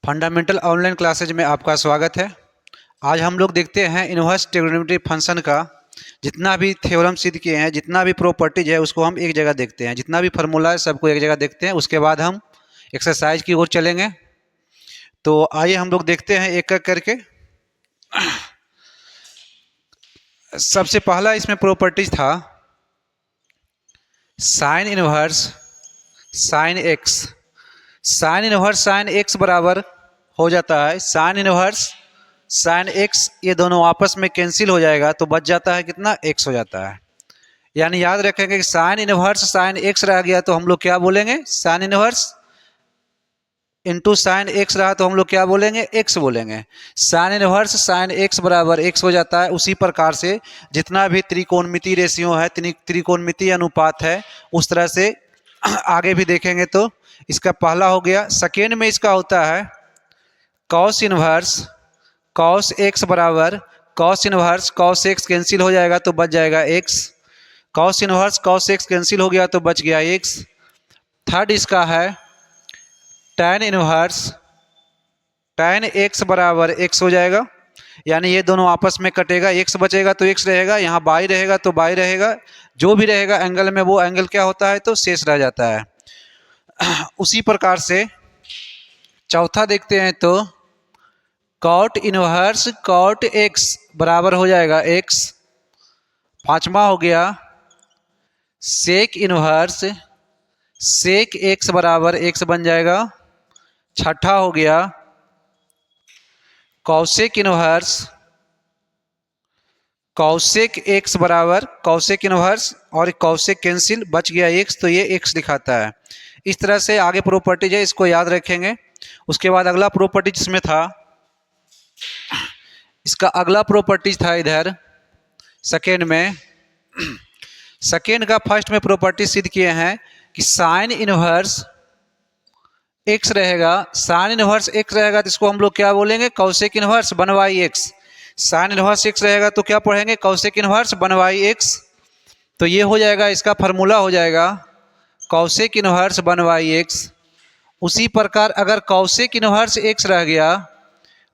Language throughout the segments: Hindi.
फंडामेंटल ऑनलाइन क्लासेज में आपका स्वागत है। आज हम लोग देखते हैं इनवर्स ट्रिग्नोमेट्री फंक्शन का जितना भी थ्योरम सिद्ध किए हैं, जितना भी प्रॉपर्टीज है उसको हम एक जगह देखते हैं, जितना भी फार्मूला है सबको एक जगह देखते हैं। उसके बाद हम एक्सरसाइज की ओर चलेंगे। तो आइए हम लोग देखते हैं एक एक करके। सबसे पहला इसमें प्रॉपर्टीज था sine inverse sine x. Sine inverse sine x बराबर हो जाता है साइन इनवर्स साइन एक्स, ये दोनों आपस में कैंसिल हो जाएगा तो बच जाता है कितना, एक्स हो जाता है। यानी याद रखेंगे कि साइन इनवर्स साइन एक्स रह गया तो हम लोग क्या बोलेंगे, sine inverse into sine x रहा तो हम लोग क्या बोलेंगे, एक्स बोलेंगे। साइन इनवर्स साइन एक्स बराबर एक्स हो जाता है। उसी प्रकार से जितना भी त्रिकोणमिति रेशियो है, त्रिकोणमिति अनुपात है, उस तरह से आगे भी देखेंगे। तो इसका पहला हो गया। सेकेंड में इसका होता है कॉस इनवर्स कॉस एक्स बराबर cos inverse cos x cancel हो जाएगा तो बच जाएगा x. Cos inverse cos x cancel हो गया तो बच गया एक्स। थर्ड इसका है tan इनवर्स tan एक्स बराबर एक्स हो जाएगा। यानी ये दोनों आपस में कटेगा, एक्स बचेगा तो एक्स रहेगा, यहाँ बाई रहेगा तो बाई रहेगा, जो भी रहेगा एंगल में वो एंगल क्या होता है, तो शेष रह जाता है। उसी प्रकार से चौथा देखते हैं तो कॉट इनवर्स कॉट एक्स बराबर हो जाएगा एक्स। पांचवा हो गया सेक इनवर्स सेक एक्स बराबर एक्स बन जाएगा। छठा हो गया कौशिक इनवर्स कौशिक एक्स बराबर कौशिक इनवर्स, और कौशिक कैंसिल, बच गया एक्स तो ये एक्स दिखाता है। इस तरह से आगे प्रॉपर्टीज है, इसको याद रखेंगे। उसके बाद अगला प्रॉपर्टीज इसमें था, इसका अगला प्रॉपर्टीज था इधर सेकेंड में। सेकेंड का फर्स्ट में प्रॉपर्टी सिद्ध किए हैं कि साइन इनवर्स एक्स रहेगा, साइन इनवर्स एक्स रहेगा तो इसको हम लोग क्या बोलेंगे, Kaushik inverse one by x. Sign inverse x रहेगा तो क्या पढ़ेंगे, Kaushik inverse one by x. तो ये हो जाएगा, इसका फार्मूला हो जाएगा Kaushik inverse one by x. उसी प्रकार अगर कौशिक इनवर्स एक्स रह गया,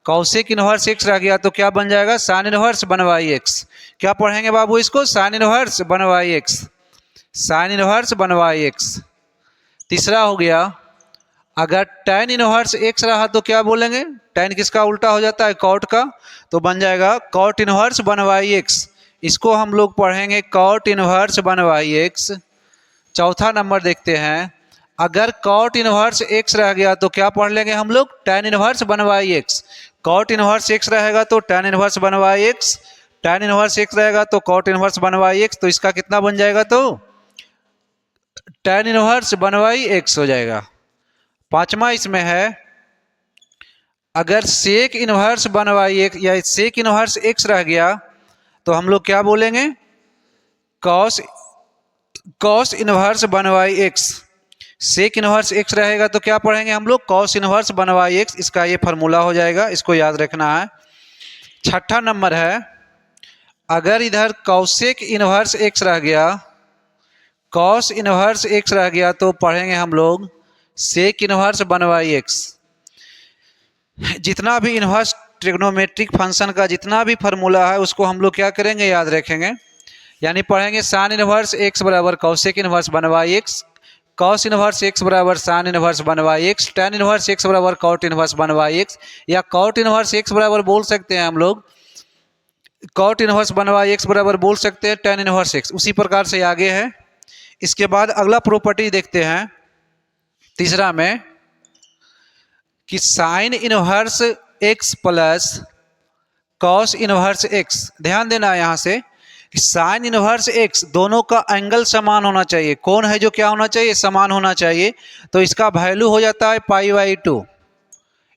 कौशिक इनवर्स एक्स रह गया तो क्या बन जाएगा, sine inverse one by x. क्या पढ़ेंगे बाबू इसको, sign inverse one by x, sign inverse one by x. तीसरा हो गया अगर tan इनवर्स एक्स रहा तो क्या बोलेंगे, tan किसका उल्टा हो जाता है, कॉट का, तो बन जाएगा cot inverse one by x. इसको हम लोग पढ़ेंगे cot inverse one by x. चौथा नंबर देखते हैं, अगर कॉट इनवर्स एक्स रह गया तो क्या पढ़ लेंगे हम लोग, tan inverse one by x. Cot inverse x रहेगा तो tan inverse one by x, tan inverse x रहेगा तो cot inverse one by x. तो इसका कितना बन जाएगा, तो tan inverse one by x हो जाएगा। पांचवा इसमें है अगर sec inverse one by x या सेक इनवर्स एक्स रह गया तो हम लोग क्या बोलेंगे, cos cos inverse one by x. Sec inverse x रहेगा तो क्या पढ़ेंगे हम लोग, cos inverse one by x. इसका ये फार्मूला हो जाएगा, इसको याद रखना है। छठा नंबर है अगर इधर कौशिक इनवर्स एक्स रह गया, कॉस इनवर्स एक्स रह गया तो पढ़ेंगे हम लोग sec inverse one by x. जितना भी इनवर्स ट्रिग्नोमेट्रिक फंक्शन का जितना भी फार्मूला है उसको हम लोग क्या करेंगे, याद रखेंगे। यानी पढ़ेंगे साइन इनवर्स एक्स बराबर cosec inverse one by x, cos inverse x बराबर sine inverse one by x, tan inverse x बराबर cot inverse one by x, या कॉट इनवर्स एक्स बराबर बोल सकते हैं हम लोग cot inverse one by x बराबर बोल सकते हैं tan इनवर्स एक्स। उसी प्रकार से आगे है। इसके बाद अगला प्रॉपर्टी देखते हैं तीसरा में कि sine inverse x plus cos inverse x. ध्यान देना यहाँ से कि साइन इनवर्स एक्स दोनों का एंगल समान होना चाहिए। कौन है जो क्या होना चाहिए, समान होना चाहिए। तो इसका वैल्यू हो जाता है पाई बाई टू।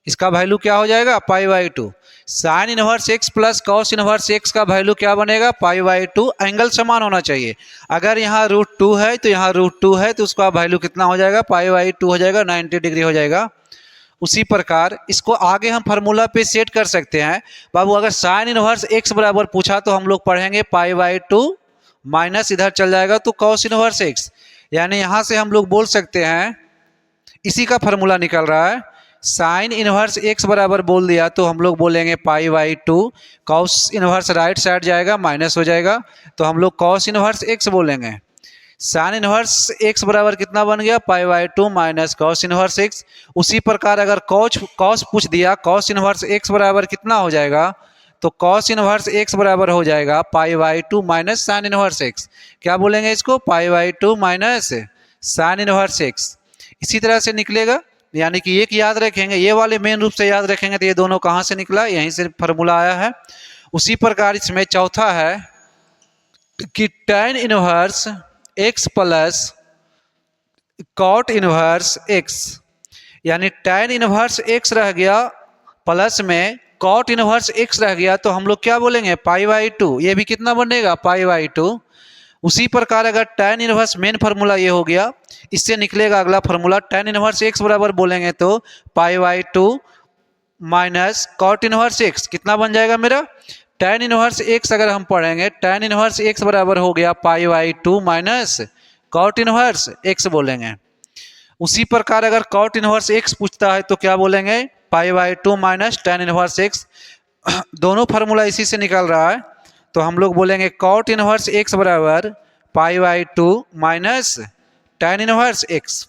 इसका वैल्यू क्या हो जाएगा, पाई by to. Sign inverse x plus cos inverse x का वैल्यू क्या बनेगा, पाई बाई टू। एंगल समान होना चाहिए। अगर यहाँ रूट टू है तो यहाँ रूट टू है तो उसका वैल्यू कितना हो जाएगा, पाई बाई टू हो जाएगा, 90 डिग्री हो जाएगा। उसी प्रकार इसको आगे हम फार्मूला पे सेट कर सकते हैं बाबू। अगर साइन इनवर्स एक्स बराबर पूछा तो हम लोग पढ़ेंगे पाई बाई टू माइनस इधर चल जाएगा तो कॉस इनवर्स एक्स। यानी यहाँ से हम लोग बोल सकते हैं, इसी का फार्मूला निकल रहा है साइन इनवर्स एक्स बराबर बोल दिया तो हम लोग बोलेंगे pi by to. Cos inverse right side जाएगा, माइनस हो जाएगा, तो हम लोग कॉस इनवर्स एक्स बोलेंगे। साइन इनवर्स एक्स बराबर कितना बन गया, pi by two minus cos inverse x. उसी प्रकार अगर कॉस पूछ दिया, कॉस इनवर्स एक्स बराबर कितना हो जाएगा, तो कॉस इनवर्स एक्स बराबर हो जाएगा पाई by two minus sine inverse x. क्या बोलेंगे इसको, पाई by two minus sine inverse x. इसी तरह से निकलेगा, यानी कि एक याद रखेंगे, ये वाले मेन रूप से याद रखेंगे तो ये दोनों कहाँ से निकला, यहीं से फॉर्मूला आया है। उसी प्रकार इसमें चौथा है कि tan inverse x plus cot inverse x, यानी tan इनवर्स एक्स रह गया प्लस में कॉट इनवर्स एक्स रह गया, तो हम लोग क्या बोलेंगे, पाई बाई टू। ये भी कितना बनेगा, पाई बाई टू। उसी प्रकार अगर tan इनवर्स मेन फार्मूला ये हो गया, इससे निकलेगा अगला फार्मूला tan इनवर्स एक्स बराबर बोलेंगे तो pi by two minus cot inverse x. कितना बन जाएगा मेरा, tan इनवर्स एक्स अगर हम पढ़ेंगे, tan इनवर्स एक्स बराबर हो गया pi by two minus cot inverse x बोलेंगे। उसी प्रकार अगर कॉट इनवर्स एक्स पूछता है तो क्या बोलेंगे, pi by two minus tan inverse x. दोनों फार्मूला इसी से निकल रहा है, तो हम लोग बोलेंगे कॉट इनवर्स एक्स बराबर pi by two minus tan inverse x.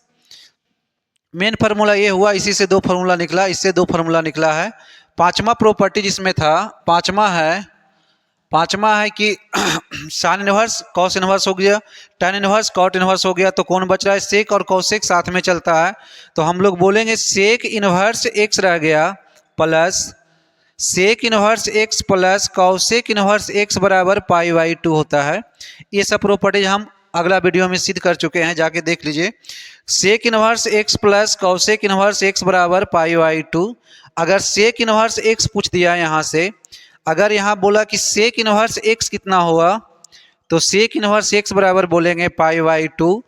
Main formula ये हुआ, इसी से दो फार्मूला निकला, इससे दो फार्मूला निकला है। पांचवा प्रॉपर्टी जिसमें था, पांचवा है कि साइन इनवर्स कॉस इनवर्स हो गया, tan इनवर्स कॉट इनवर्स हो गया, तो कौन बच रहा है, सेक और कॉसेक साथ में चलता है, तो हम लोग बोलेंगे सेक इनवर्स एक्स रह गया plus sec inverse x plus cosec inverse x बराबर पाई बाई टू होता है। ये सब प्रॉपर्टीज हम अगला वीडियो में सिद्ध कर चुके हैं, जाके देख लीजिए। Sec inverse x plus cosec inverse x बराबर पाई बाई टू। अगर सेक इनवर्स एक्स पूछ दिया यहाँ से, अगर यहाँ बोला कि सेक इनवर्स एक्स कितना हुआ, तो सेक इनवर्स एक्स बराबर बोलेंगे pi by to.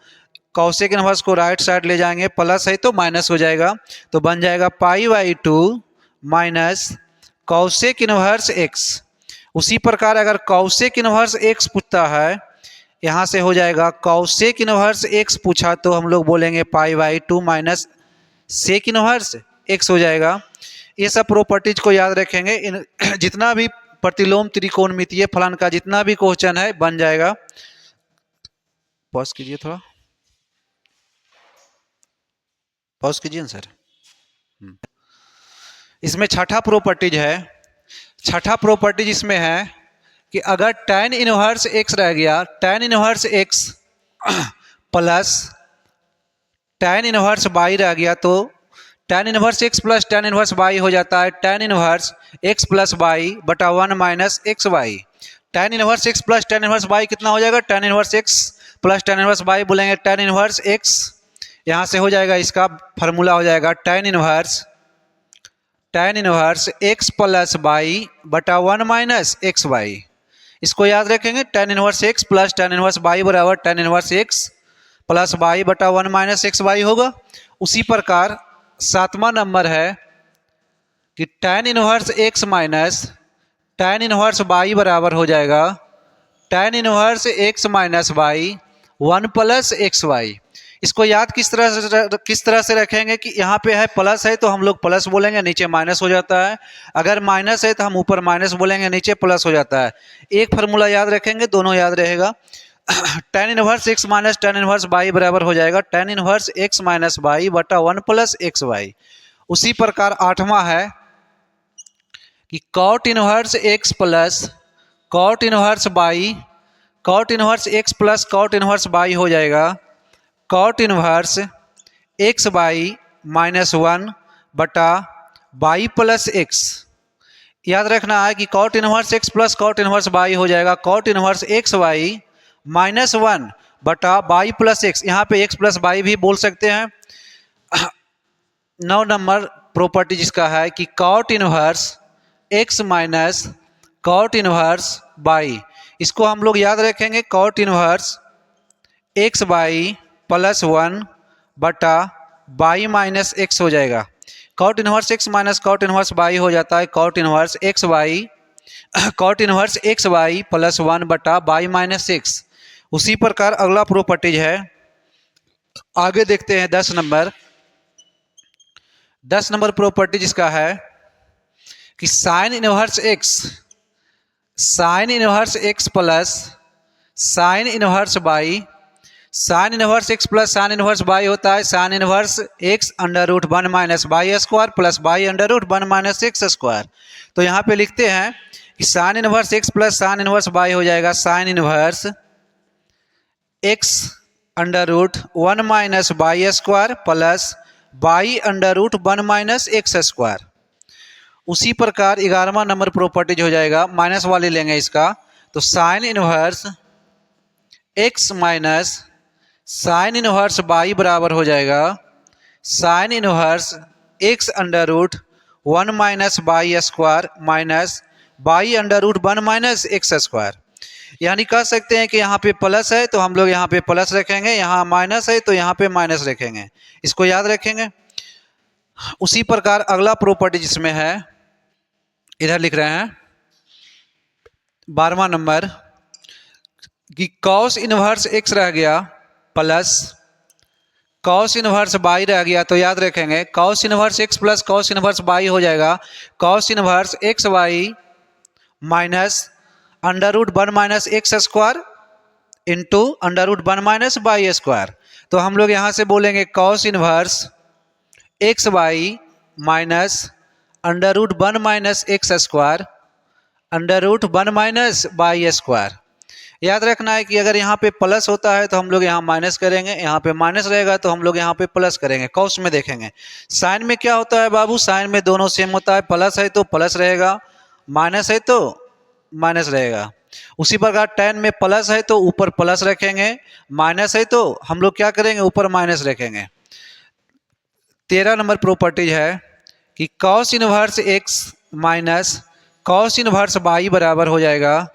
Cosec inverse को राइट साइड ले जाएंगे, प्लस है तो माइनस हो जाएगा, तो बन जाएगा पाई by two minus cosec inverse x. उसी प्रकार अगर कॉसेक इनवर्स एक्स पूछता है, यहाँ से हो जाएगा कॉसेक इनवर्स एक्स पूछा तो हम लोग बोलेंगे pi by two minus sec inverse x हो जाएगा। ये सब प्रॉपर्टीज को याद रखेंगे। इन जितना भी प्रतिलोम त्रिकोणमितीय फलन का जितना भी क्वेश्चन है बन जाएगा। पॉज कीजिए, थोड़ा पॉज कीजिए ना सर। इसमें छठा प्रॉपर्टीज है। छठा प्रॉपर्टीज इसमें है कि अगर tan इनवर्स एक्स रह गया, tan inverse x plus tan inverse y रह गया, तो tan inverse x plus tan inverse y हो जाता है tan inverse x plus y बटा one minus x y. tan inverse x plus tan inverse y कितना हो जाएगा, tan inverse x plus tan inverse y बोलेंगे tan इनवर्स एक्स। यहाँ से हो जाएगा, इसका फार्मूला हो जाएगा tan inverse x plus y बटा वन माइनस एक्स बाई। इसको याद रखेंगे, tan inverse x plus tan inverse y बराबर tan inverse x plus y बटा वन माइनस एक्स बाई होगा। उसी प्रकार सातवां नंबर है कि tan inverse x minus tan inverse y बराबर हो जाएगा tan inverse x minus y one plus x y. इसको याद किस तरह से रखेंगे कि यहाँ पे है प्लस है तो हम लोग प्लस बोलेंगे, नीचे माइनस हो जाता है। अगर माइनस है तो हम ऊपर माइनस बोलेंगे, नीचे प्लस हो जाता है। एक फार्मूला याद रखेंगे, दोनों याद रहेगा। tan inverse x minus tan inverse y बराबर हो जाएगा tan inverse x minus y बटा वन प्लस एक्स वाई। उसी प्रकार आठवां है कि cot inverse x plus cot inverse y, cot inverse x plus cot inverse y हो जाएगा cot inverse x y minus one बटा बाई प्लस एक्स। याद रखना है कि cot inverse x plus cot inverse y हो जाएगा cot inverse x y minus one बटा बाई प्लस एक्स। यहाँ पे एक्स प्लस बाई भी बोल सकते हैं। 9 नंबर प्रॉपर्टी जिसका है कि cot inverse x minus cot inverse y. इसको हम लोग याद रखेंगे, cot inverse x y plus one बटा बाई माइनस एक्स हो जाएगा। Cot inverse x minus cot inverse y हो जाता है cot inverse x y, cot inverse x y plus one बटा बाई माइनस एक्स। उसी प्रकार अगला प्रॉपर्टीज है, आगे देखते हैं 10 नंबर। 10 नंबर प्रॉपर्टी जिसका है कि sine inverse x plus sine inverse y, sine inverse x plus sine inverse y होता है sine inverse x under root 1 minus y square plus y under root 1 minus x square. तो यहाँ पे लिखते हैं कि sine inverse x plus sine inverse y हो जाएगा sine inverse x under root 1 minus y square plus y under root 1 minus x square. उसी प्रकार 11वां नंबर प्रॉपर्टीज हो जाएगा, माइनस वाले लेंगे इसका, तो sine inverse x minus sine inverse y बराबर हो जाएगा sine inverse x under root 1 minus y square minus y under root 1 minus x square. यानी कह सकते हैं कि यहाँ पे प्लस है तो हम लोग यहाँ पे प्लस रखेंगे, यहाँ माइनस है तो यहाँ पे माइनस रखेंगे, इसको याद रखेंगे। उसी प्रकार अगला प्रॉपर्टी जिसमें है, इधर लिख रहे हैं 12वां नंबर कि कॉस इनवर्स एक्स रह गया प्लस कॉस इनवर्स बाई रह गया, तो याद रखेंगे cos inverse x plus cos inverse y हो जाएगा cos inverse x y minus under root 1 minus x square into under root 1 minus y square. तो हम लोग यहाँ से बोलेंगे cos inverse x y minus under root 1 minus x square under root 1 minus y square. याद रखना है कि अगर यहाँ पे प्लस होता है तो हम लोग यहाँ माइनस करेंगे, यहाँ पे माइनस रहेगा तो हम लोग यहाँ पे प्लस करेंगे। कॉस में देखेंगे, साइन में क्या होता है बाबू, साइन में दोनों सेम होता है, प्लस है तो प्लस रहेगा, माइनस है तो माइनस रहेगा। उसी प्रकार टेन में प्लस है तो ऊपर प्लस रखेंगे, माइनस है तो हम लोग क्या करेंगे ऊपर माइनस रखेंगे। 13 नंबर प्रॉपर्टी है कि cos inverse x minus cos inverse y बराबर हो जाएगा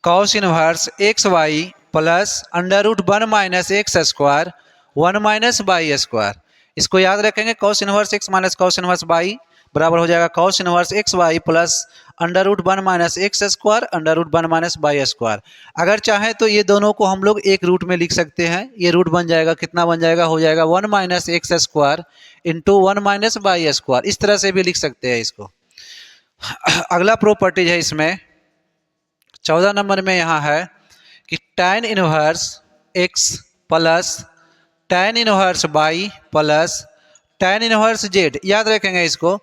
cos inverse x y plus under root 1 minus x square 1 minus y square. इसको याद रखेंगे, cos inverse x minus cos inverse y बराबर हो जाएगा cos inverse x y plus under root 1 minus x square under root 1 minus y square. अगर चाहें तो ये दोनों को हम लोग एक रूट में लिख सकते हैं, ये रूट बन जाएगा, कितना बन जाएगा, हो जाएगा 1 minus x square into 1 minus y square, इस तरह से भी लिख सकते हैं इसको। अगला प्रॉपर्टी है इसमें 14 नंबर में यहाँ है कि tan inverse x plus tan inverse y plus tan inverse Z. याद रखेंगे इसको,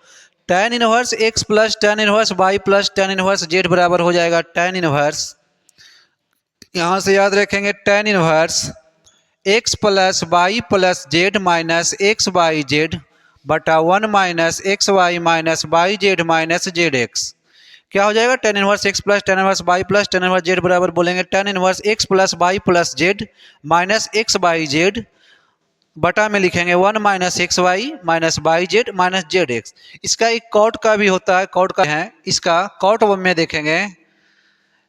tan inverse x plus tan inverse y plus tan inverse z बराबर हो जाएगा tan इनवर्स, यहाँ से याद रखेंगे tan inverse x plus y plus z minus x y z बटा 1 minus x y minus y z minus z x. क्या हो जाएगा, tan inverse x plus tan inverse y plus tan inverse z बराबर बोलेंगे tan inverse x plus y plus z minus x y z बटा में लिखेंगे 1 minus x y minus y z minus z x. इसका एक कॉट का भी होता है, कॉट का है, इसका कॉट में देखेंगे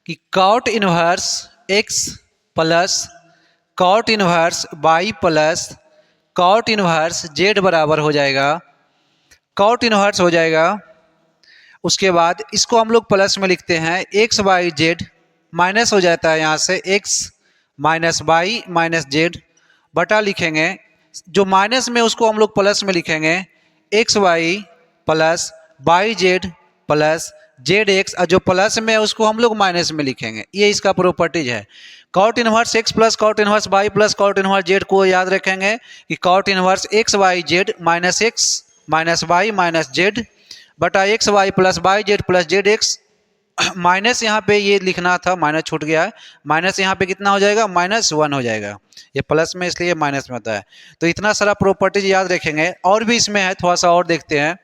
कि cot inverse x plus cot inverse y plus cot inverse z बराबर हो जाएगा कॉट इनवर्स हो जाएगा। उसके बाद इसको हम लोग प्लस में लिखते हैं एक्स बाई जेड माइनस हो जाता है, यहाँ से x minus y minus z बटा लिखेंगे, जो माइनस में उसको हम लोग प्लस में लिखेंगे x y plus y z plus z x, और जो प्लस में है उसको हम लोग माइनस में लिखेंगे। ये इसका प्रॉपर्टीज है। Cot inverse x plus cot inverse y plus cot inverse z को याद रखेंगे कि cot inverse x y z minus x minus y minus z बटा x y plus y z plus z x. Minus यहाँ पे ये लिखना था, माइनस छूट गया है, माइनस यहाँ पे कितना हो जाएगा, -1 हो जाएगा, ये प्लस में इसलिए माइनस में होता है। तो इतना सारा प्रॉपर्टीज याद रखेंगे, और भी इसमें है, थोड़ा सा और देखते हैं।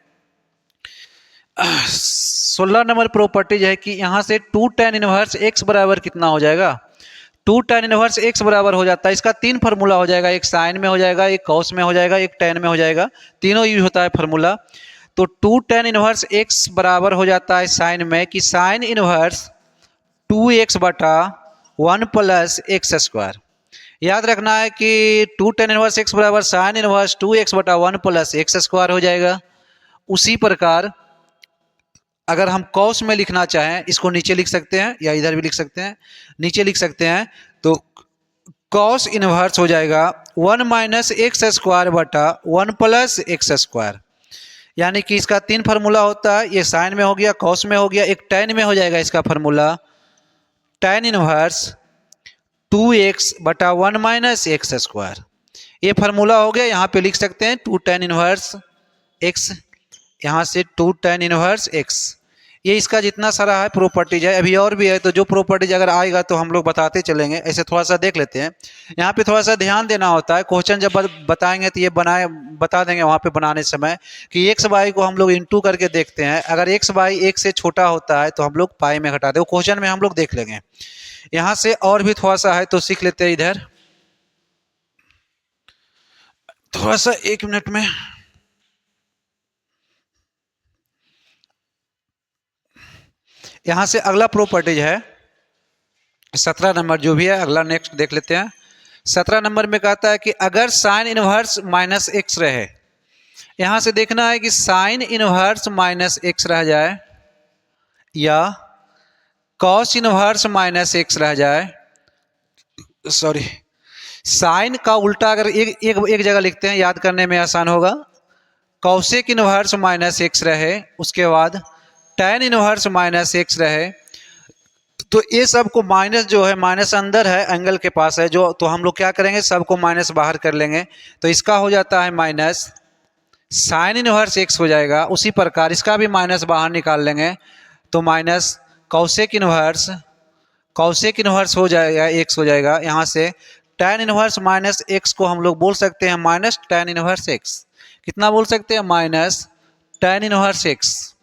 16 नंबर प्रॉपर्टीज है कि यहाँ से 2 tan इनवर्स एक्स बराबर कितना हो जाएगा, 2 tan इनवर्स एक्स बराबर हो जाता है, इसका 3 फार्मूला हो जाएगा, एक साइन में हो जाएगा, एक कॉस में हो जाएगा, एक tan में हो जाएगा, तीनों यूज होता है फार्मूला। तो 2 tan इनवर्स एक्स बराबर हो जाता है साइन में कि साइन इनवर्स 2x बटा 1 प्लस एक्स स्क्वायर। याद रखना है कि 2 tan इनवर्स एक्स बराबर साइन इनवर्स 2x बटा 1 प्लस एक्स स्क्वायर हो जाएगा। उसी प्रकार अगर हम कॉस में लिखना चाहें, इसको नीचे लिख सकते हैं या इधर भी लिख सकते हैं, नीचे लिख सकते हैं, तो कॉस इनवर्स हो जाएगा 1 माइनस एक्स स्क्वायर बटा 1 प्लस एक्स स्क्वायर, यानी कि इसका 3 फार्मूला होता है। ये साइन में हो गया, कॉस में हो गया, एक टैन में हो जाएगा इसका फार्मूला टैन इनवर्स 2x बटा 1 माइनस एक्स स्क्वायर। ये फार्मूला हो गया, यहाँ पे लिख सकते हैं 2 टैन इनवर्स x, यहाँ से 2 टैन इनवर्स x। ये इसका जितना सारा है प्रॉपर्टीज है, अभी और भी है, तो जो प्रॉपर्टीज अगर आएगा तो हम लोग बताते चलेंगे। ऐसे थोड़ा सा देख लेते हैं। यहाँ पे थोड़ा सा ध्यान देना होता है, क्वेश्चन जब बताएंगे तो ये बता देंगे वहाँ पे बनाने समय कि एक्स वाई को हम लोग इंटू करके देखते हैं। अगर एक्स वाई 1 से छोटा होता है तो हम लोग पाई में घटाते हैं, वो क्वेश्चन में हम लोग देख लेंगे। यहाँ से और भी थोड़ा सा है तो सीख लेते हैं। इधर थोड़ा सा 1 मिनट में यहाँ से अगला प्रॉपर्टीज है 17 नंबर, जो भी है अगला नेक्स्ट देख लेते हैं। 17 नंबर में कहता है कि अगर साइन इनवर्स माइनस एक्स रहे, यहाँ से देखना है कि साइन इनवर्स माइनस एक्स रह जाए या कॉस इनवर्स माइनस एक्स रह जाए, सॉरी साइन का उल्टा अगर एक जगह लिखते हैं, याद करने में आसान होगा। कॉसेक इनवर्स माइनस एक्स रहे, उसके बाद टैन इनवर्स माइनस एक्स रहे, तो ये सब को माइनस जो है, माइनस अंदर है एंगल के पास है जो, तो हम लोग क्या करेंगे सबको माइनस बाहर कर लेंगे, तो इसका हो जाता है माइनस साइन इनवर्स एक्स हो जाएगा। उसी प्रकार इसका भी माइनस बाहर निकाल लेंगे तो माइनस कॉसेक इनवर्स हो जाएगा, एक्स हो जाएगा। यहाँ से टैन इनवर्स माइनस एक्स को हम लोग बोल सकते हैं माइनस टैन इनवर्स एक्स। कितना बोल सकते हैं? Minus tan inverse x.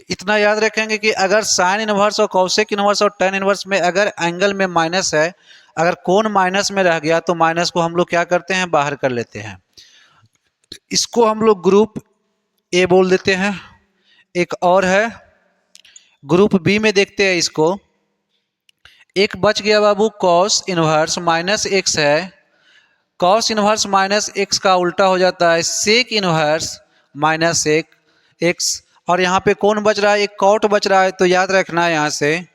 इतना याद रखेंगे कि अगर साइन इनवर्स और कॉसेक इनवर्स और टैन इनवर्स में अगर एंगल में माइनस है, अगर कोण माइनस में रह गया तो माइनस को हम लोग क्या करते हैं? बाहर कर लेते हैं। इसको हम लोग ग्रुप ए बोल देते हैं। एक और है ग्रुप बी में, देखते हैं इसको। एक बच गया बाबू कॉस इनवर्स माइनस एक्स है। कॉस इनवर्स माइनस एक्स का उल्टा हो जाता है सेक इनवर्स माइनस एक्स। और यहाँ पे कौन बच रहा है? एक कॉट बच रहा है, तो याद रखना है यहाँ से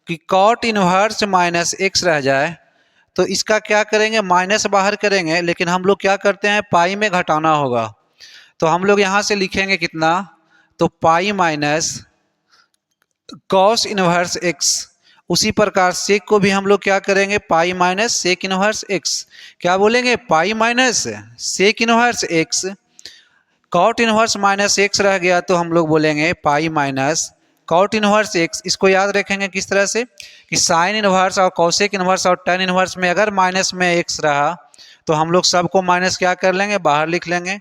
कि कॉट इनवर्स माइनस एक्स रह जाए तो इसका क्या करेंगे? माइनस बाहर करेंगे, लेकिन हम लोग क्या करते हैं? पाई में घटाना होगा। तो हम लोग यहाँ से लिखेंगे कितना? तो pi minus cos inverse x. उसी प्रकार सेक को भी हम लोग क्या करेंगे? Pi minus sec inverse x. क्या बोलेंगे? Pi minus sec inverse x. Cot inverse minus x रह गया तो हम लोग बोलेंगे pi minus cot inverse x. इसको याद रखेंगे किस तरह से कि साइन इनवर्स और कॉसेक इनवर्स और टैन इनवर्स में अगर माइनस में एक्स रहा तो हम लोग सबको माइनस क्या कर लेंगे? बाहर लिख लेंगे।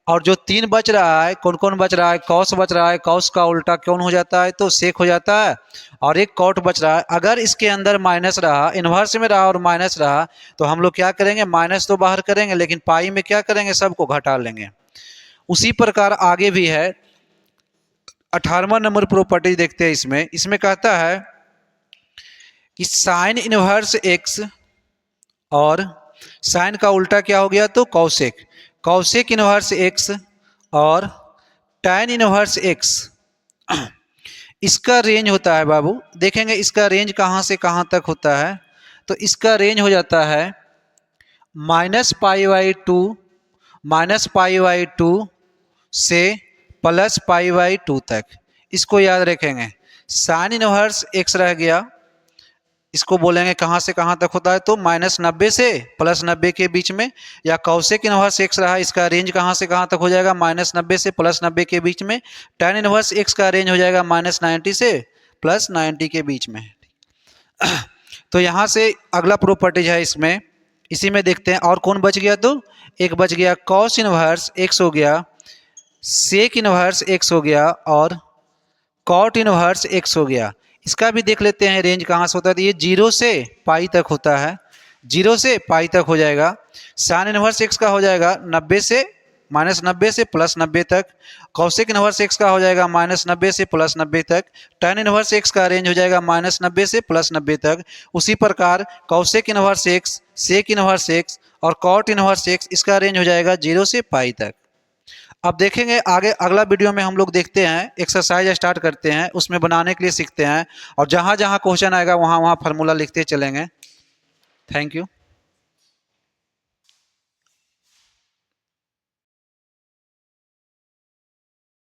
और जो 3 बच रहा है, कौन कौन बच रहा है? कॉस बच रहा है। कॉस का उल्टा कौन हो जाता है? तो सेक हो जाता है। और एक कॉट बच रहा है। अगर इसके अंदर माइनस रहा, इनवर्स में रहा और माइनस रहा, तो हम लोग क्या करेंगे? माइनस तो बाहर करेंगे, लेकिन पाई में क्या करेंगे? सबको घटा लेंगे। उसी प्रकार आगे भी है 18वां नंबर प्रॉपर्टी देखते हैं। इसमें कहता है कि साइन इनवर्स एक्स और साइन का उल्टा क्या हो गया? तो कॉसेक। कॉसेक इनवर्स एक्स और टैन इनवर्स एक्स, इसका रेंज होता है बाबू, देखेंगे इसका रेंज कहाँ से कहाँ तक होता है। तो इसका रेंज हो जाता है -π/2 से +π/2 तक। इसको याद रखेंगे। साइन इनवर्स एक्स रह गया, इसको बोलेंगे कहाँ से कहाँ तक होता है? तो -90 से +90 के बीच में। या कॉसेक इनवर्स एक्स रहा, इसका रेंज कहाँ से कहाँ तक हो जाएगा? -90 से +90 के बीच में। टैन इनवर्स एक्स का रेंज हो जाएगा -90 से +90 के बीच में। तो यहाँ से अगला प्रॉपर्टीज है इसी में देखते हैं। और कौन बच गया? तो एक बच गया कॉस इनवर्स एक्स हो गया, सेक इनवर्स एक्स हो गया और कॉट इनवर्स एक्स हो गया। इसका भी देख लेते हैं रेंज कहाँ से होता है। तो ये 0 से पाई तक होता है, 0 से पाई तक हो जाएगा। साइन इनवर्स एक्स का हो जाएगा -90 से +90 तक। कॉसेक इनवर्स एक्स का हो जाएगा -90 से +90 तक। टैन इनवर्स एक्स का रेंज हो जाएगा -90 से +90 तक। उसी प्रकार cosec inverse x, sec inverse x और कॉट इनवर्स एक्स, इसका रेंज हो जाएगा 0 से पाई तक। अब देखेंगे आगे अगला वीडियो में हम लोग देखते हैं, एक्सरसाइज स्टार्ट करते हैं, उसमें बनाने के लिए सीखते हैं। और जहाँ जहाँ क्वेश्चन आएगा वहाँ वहाँ फार्मूला लिखते चलेंगे। Thank you.